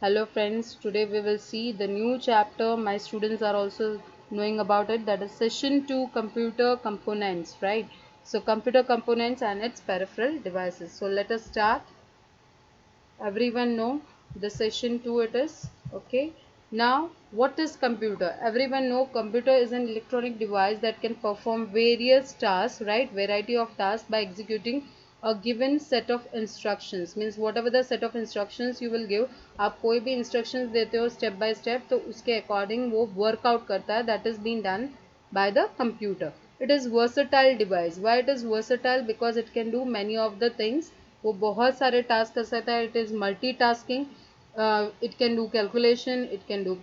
Hello friends, today we will see the new chapter. My students are also knowing about it, that is session 2 computer components, right? So computer components and its peripheral devices. So let us start. Everyone know the session 2 it is, okay? Now what is computer? Everyone know computer is an electronic device that can perform various tasks, right? Variety of tasks by executing a given set of instructions. Means whatever the set of instructions you will give, आप कोई भी instructions देते हो step by step, तो उसके according वो workout करता है. That is being done by the computer. It is versatile device. Why it is versatile? Because it can do many of the things. वो बहुत सारे टास्क कर सकता है. It is multitasking. It can do calculation, it can do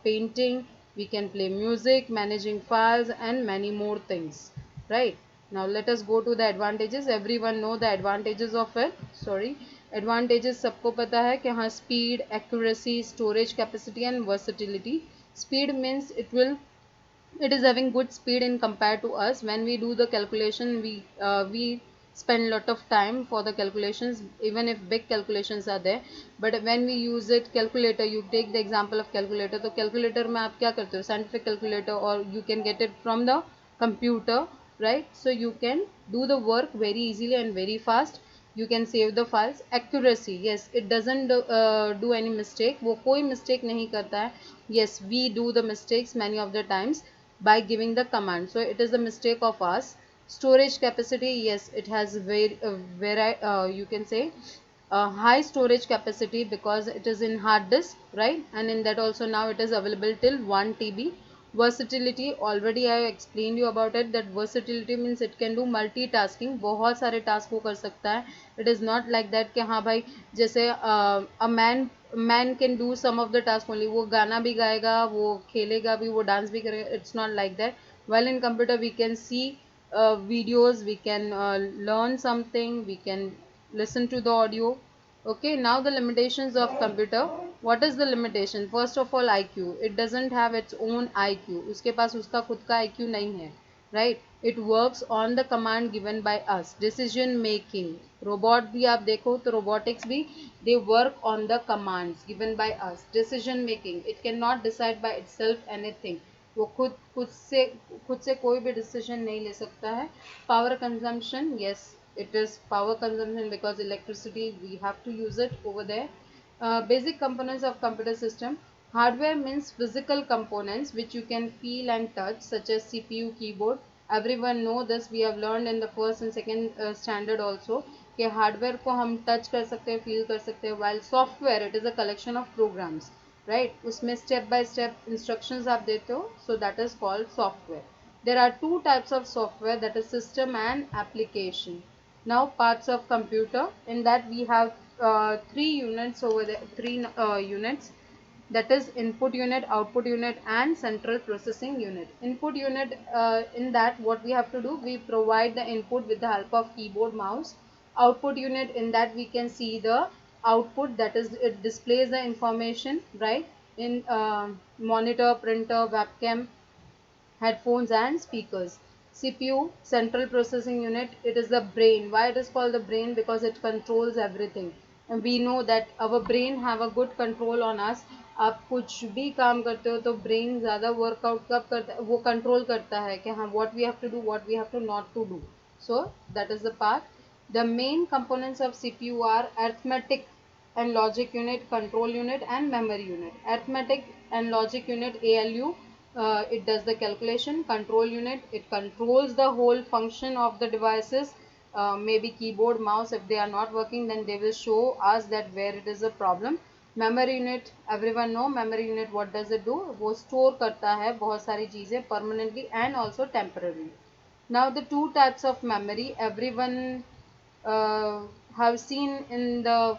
painting, we can play music, managing files and many more things, right? Now let us go to the advantages. Everyone know the advantages of it. Sorry, advantages सबको पता है कि हाँ, speed, accuracy, storage capacity and versatility. Speed means it is having good speed in compared to us. When we do the calculation, we spend lot of time for the calculations, even if big calculations are there. But when we use it calculator, you take the example of calculator, तो calculator में आप क्या करते हो, scientific calculator, or you can get it from the computer, right? So you can do the work very easily and very fast. You can save the files. Accuracy, yes, it doesn't do any mistake. वो कोई mistake नहीं करता है. Yes, we do the mistakes many of the times by giving the command, so it is the mistake of us. Storage capacity, yes, it has very you can say high storage capacity because it is in hard disk, right? And in that also now it is available till 1 TB. Versatility, already I explained you about it, that versatility means it can do multitasking. बहुत सारे task वो कर सकता है. It is not like that कि हाँ भाई जैसे a man can do some of the task only. वो गाना भी गाएगा, वो खेलेगा भी, वो डांस भी करेगा. It's not like that. While in computer we can see videos, we can learn something, we can listen to the audio. Okay, now the limitations of computer. What is the limitation? First of all, IQ. It doesn't have its own IQ. उसके पास उसका खुद का IQ नहीं है, right? It works on the command given by us. Decision making. Robot भी आप देखो तो robotics भी, they work on the commands given by us. Decision making. It cannot decide by itself anything. वो खुद से कोई भी डिसीजन नहीं ले सकता है. Power consumption, yes, it is power consumption because electricity we have to use it over there. Basic components of computer system. Hardware means physical components which you can feel and touch, such as CPU, keyboard. Everyone know this, we have learned in the first and second standard also कि hardware को हम touch कर सकते हैं, feel कर सकते हैं. while software, it is a collection of programs, right? उसमें step by step instructions आप देते हो, so that is called software. There are two types of software, that is system and application. Now parts of computer, in that we have three units over there, three units, that is input unit, output unit and central processing unit. Input unit, in that what we have to do, we provide the input with the help of keyboard, mouse. Output unit, in that we can see the output, that is it displays the information, right? In monitor, printer, webcam, headphones and speakers. CPU, central processing unit, it is the brain. Why it is called the brain? Because it controls everything. And we know that our brain have a good control on us. आप कुछ भी काम करते हो तो brain ज़्यादा workout कब करता है, वो कंट्रोल करता है कि हाँ what we have to do, what we have to not to do. So that is the part. The main components of CPU are arithmetic and logic unit, control unit and memory unit. Arithmetic and logic unit, ALU, it does the calculation. Control unit, it controls the whole function of the devices. Maybe keyboard, mouse, if they are not working, then they will show us that where it is a problem. Memory unit, everyone know memory unit what does it do, वो store करता है बहुत सारी चीज़ें permanently and also temporarily. Now the two types of memory, everyone uh, have seen in the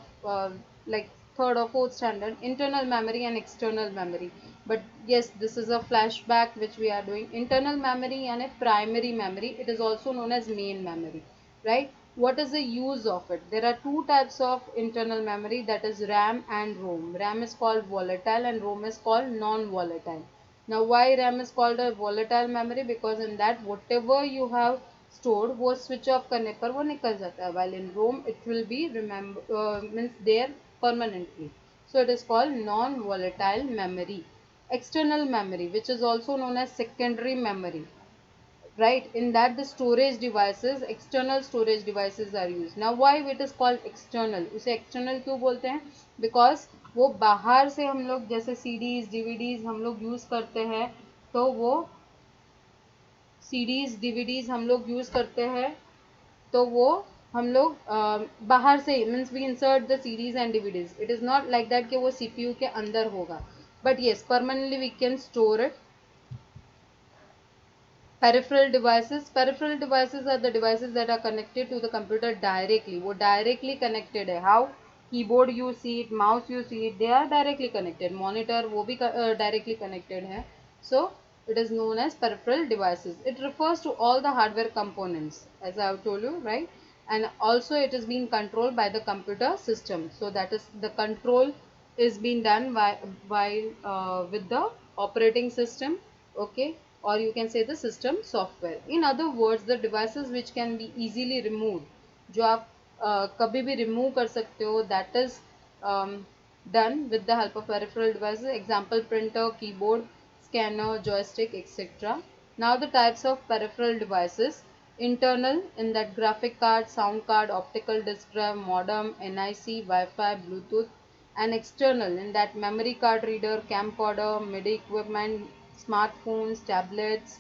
like third or fourth standard, internal memory and external memory. But yes, this is a flashback which we are doing. Internal memory and a primary memory, it is also known as main memory, right? What is the use of it? There are two types of internal memory, that is RAM and ROM. RAM is called volatile and ROM is called non-volatile. Now why RAM is called a volatile memory? Because in that whatever you have stored, वो switch off करने पर वो निकल जाता है. While in ROM it will be remember means there permanently. So it is called non-volatile memory. External memory, which is also known as secondary memory, right? In that the storage devices, external storage devices are used. Now why it is called external? उसे external क्यों बोलते हैं? Because वो बाहर से हम लोग जैसे CDs DVDs हम लोग यूज करते हैं, तो वो CDs DVDs हम लोग यूज करते हैं, तो वो हम लोग बाहर से मीन्स वी इंसर्ट द सीरीज and DVDs. It is not like that कि वो सीपीयू के अंदर होगा, but yes permanently we can store it. Peripheral devices are the devices that are connected to the computer directly. वो directly connected है. How? Keyboard you see it, mouse you see it, they are directly connected. Monitor वो भी directly connected है. So it is known as peripheral devices. It refers to all the hardware components, as I have told you, right? And also it is being controlled by the computer system. So that is the control is being done while with the operating system, okay, or you can say the system software. In other words, the devices which can be easily removed, जो आप कभी भी remove कर सकते हो, that is done with the help of peripheral devices. Example: printer, keyboard, scanner, joystick, etc. Now the types of peripheral devices: internal, in that graphic card, sound card, optical disc drive, modem, NIC, Wi-Fi, Bluetooth; and external, in that memory card reader, camcorder, MIDI equipment, smartphones, tablets,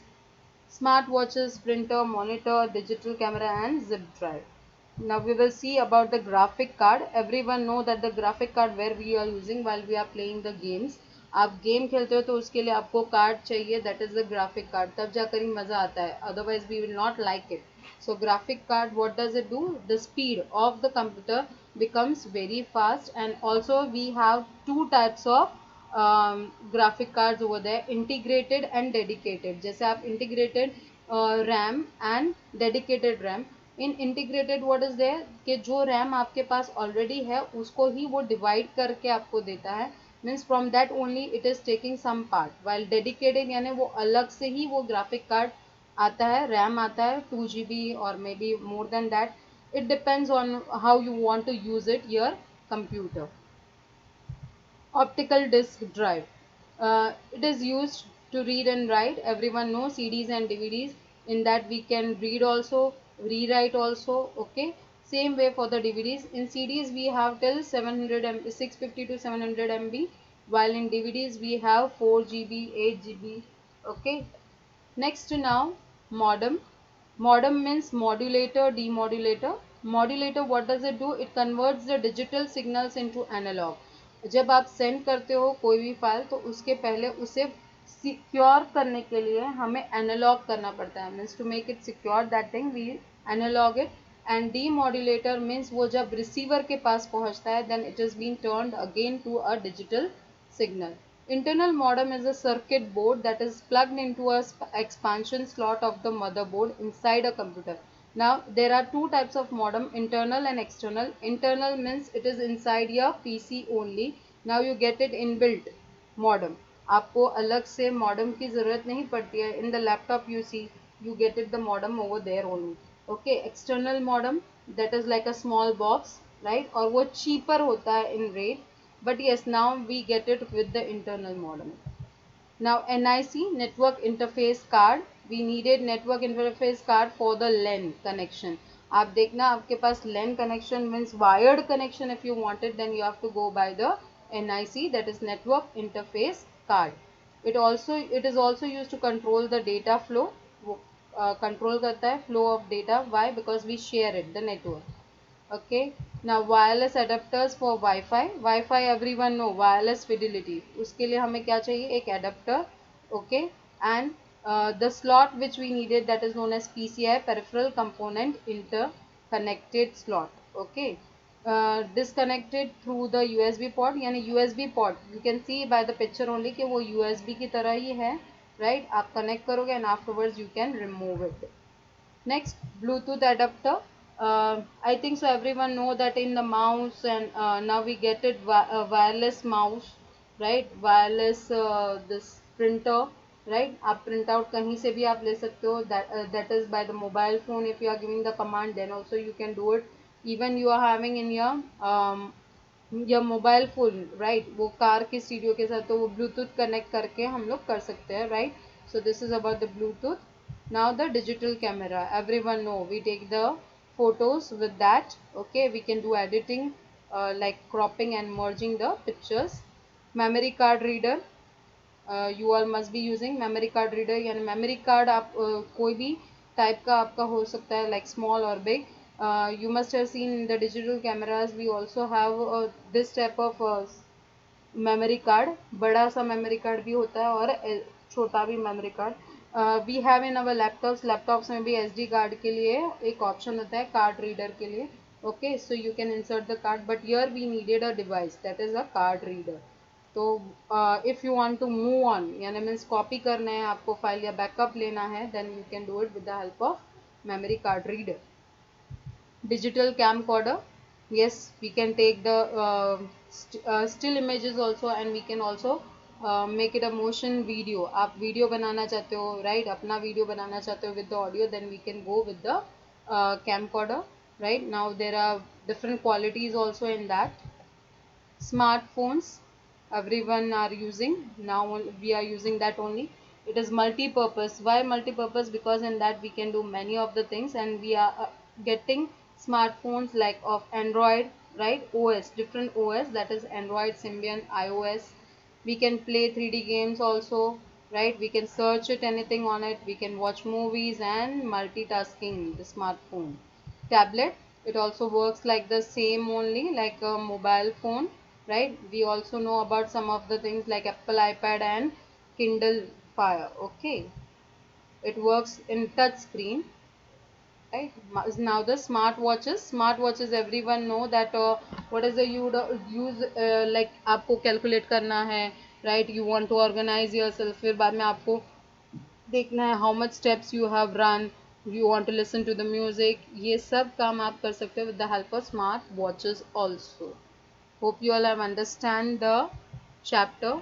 smartwatches, printer, monitor, digital camera, and zip drive. Now we will see about the graphic card. Everyone know that the graphic card where we are using while we are playing the games. आप game खेलते हो तो उसके लिए आपको card चाहिए, that is the graphic card, तब जाकर ही मजा आता है, otherwise we will not like it. So graphic card, what does it do? The speed of the computer becomes very fast. And also we have two types of graphic cards over there: integrated and dedicated. जैसे आप integrated RAM and dedicated RAM. In integrated what is there कि जो RAM आपके पास already है उसको ही वो divide करके आपको देता है, means from that only it is taking some part. While dedicated यानी वो अलग से ही वो ग्राफिक कार्ड आता है, रैम आता है 2 GB और maybe more than that. It depends on how you want to use it your computer. Optical disk drive, it is used to read and write. Everyone knows CDs and DVDs. In that we can read also, rewrite also, okay. Same way for the DVDs. In CDs we have till 700 MB, 650 to 700 MB, while in DVDs we have 4 GB, 8 GB, okay. Next now, modem. Modem means modulator, demodulator. Modulator, what does it do? It converts the digital signals into analog. जब आप send करते हो कोई भी file तो उसके पहले उसे सिक्योर करने के लिए हमें एनालॉग करना पड़ता है, means to make it secure that thing we analogue it. And demodulator means वो जब रिसीवर के पास पहुंचता है then it is been turned again to a digital signal. Internal modem is a circuit board that is plugged into a expansion slot of the motherboard inside a computer. Now there are two types of modem, internal and external. Internal means it is inside your PC only. Now you get it inbuilt modem. आपको अलग से modem की ज़रूरत नहीं पड़ती है. In the laptop you see you get it the modem over there only. Okay, external modem, that is like a small box, right? और वो cheaper होता है in rate. But yes, now we get it with the internal modem. Now NIC, network interface card. We needed network interface card for the LAN connection. आप देखना आपके पास LAN connection means wired connection. If you want it then you have to go by the NIC, that is network interface card. It is also used to control the data flow. वो control करता है flow of data. Why? Because we share it, the network. Okay. Now wireless adapters for Wi-Fi. Wi-Fi everyone know, wireless fidelity. उसके लिए हमें क्या चाहिए? एक adapter. Okay. And the slot which we needed, that is known as PCI, peripheral component interconnected slot. Okay. Disconnected through the USB port, यानी USB port. You can see by the picture only कि वो USB की तरह ही है, right? आप connect करोगे and afterwards you can remove it. Next, Bluetooth adapter. I think so everyone know that in the mouse, and now we get it wireless mouse, right? Wireless this printer, right? आप print out कहीं से भी आप ले सकते हो. That is by the mobile phone. If you are giving the command, then also you can do it. Even you are having in your या mobile phone, right, वो कार के स्टीरियो के साथ, तो वो ब्लूटूथ कनेक्ट करके हम लोग कर सकते हैं, right. So this is about the Bluetooth. Now the digital camera, everyone know we take the photos with that. Okay, we can do editing, like cropping and merging the pictures. Memory card reader, you all must be using memory card reader. यानी memory card आप कोई भी type का आपका हो सकता है, like small और big. You must have seen in the digital cameras we also have this type of memory card. बड़ा सा मेमोरी कार्ड भी होता है और छोटा भी memory card we have in our laptops. Laptops में भी एस डी कार्ड के लिए एक ऑप्शन होता है कार्ड रीडर के लिए. Okay, so you can insert the card, but here we needed a device that is a card reader. तो if you want to move on, यानी मीन्स कॉपी करना है आपको फाइल या बैकअप लेना है, then you can do it with the help of memory card reader. Digital camcorder, yes, we can take the still images also, and we can also make it a motion video. आप video बनाना चाहते हो, right, अपना video बनाना चाहते हो with the audio, then we can go with the camcorder. Right now there are different qualities also in that. Smartphones, everyone are using now, we are using that only. It is multi-purpose. Why multi-purpose? Because in that we can do many of the things, and we are getting smartphones like of Android, right, OS, different OS, that is Android, Symbian, iOS. We can play 3D games also, right, we can search it anything on it, we can watch movies and multitasking the smartphone. Tablet, it also works like the same only like a mobile phone, right. We also know about some of the things like Apple iPad and Kindle Fire. Okay, it works in touch screen, right. Now the smartwatches, everyone know that what is the use like आपको calculate करना है, right, you want to organize yourself, फिर बाद में आपको देखना है how much steps you have run, you want to listen to the music, ये सब काम आप कर सकते हो with the help of smart watches also. Hope you all have understand the chapter.